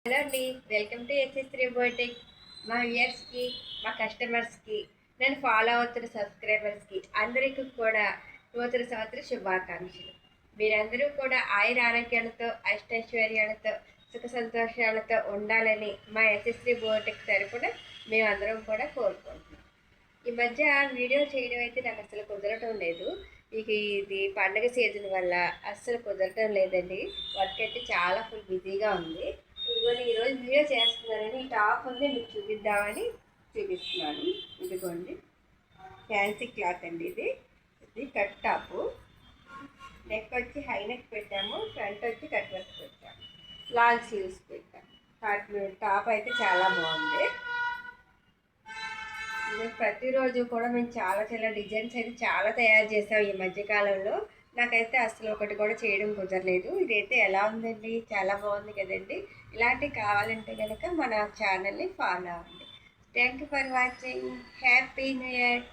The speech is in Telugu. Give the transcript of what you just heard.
హలో అండి, వెల్కమ్ టు SS3 బయోటెక్. మా వ్యూయర్స్కి, మా కస్టమర్స్కి, నేను ఫాలో అవుతున్న సబ్స్క్రైబర్స్కి అందరికీ కూడా నూతన సంవత్సర శుభాకాంక్షలు. మీరందరూ కూడా ఆయుర ఆరోగ్యాలతో, అష్టైశ్వర్యాలతో, సుఖ సంతోషాలతో ఉండాలని మా SS3 బయోటెక్ తరపున మేమందరం కూడా కోరుకుంటున్నాం. ఈ మధ్య వీడియో చేయడం అయితే నాకు అసలు కుదరటం లేదు. ఇది పండగ సీజన్ వల్ల అస్సలు కుదరటం లేదండి. వర్క్ అయితే చాలా ఫుల్ బిజీగా ఉంది. ఇదిగోండి, ఈరోజు వీడియో చేస్తున్నానని ఈ టాప్ ఉంది మీకు చూపిద్దామని చూపిస్తున్నాను. ఇదిగోండి, ఫ్యాన్సీ క్లాత్ అండి. ఇది కట్ టాపు. నెక్ వచ్చి హై నెక్ పెట్టాము, ఫ్రంట్ వచ్చి కట్ వర్క్ పెట్టాము, లాంగ్ స్లీవ్స్ పెట్టాము. టాప్ అయితే చాలా బాగుంది. ప్రతిరోజు కూడా మేము చాలా చాలా డిజైన్స్ అయితే చాలా తయారు చేసాం ఈ మధ్యకాలంలో. నాకైతే అసలు ఒకటి కూడా చేయడం కుదరలేదు. ఇదైతే ఎలా ఉందండి, చాలా బాగుంది కదండి. ఇలాంటివి కావాలంటే కనుక మన ఛానల్ని ఫాలో అవ్వండి. Thank you for watching. Happy new year.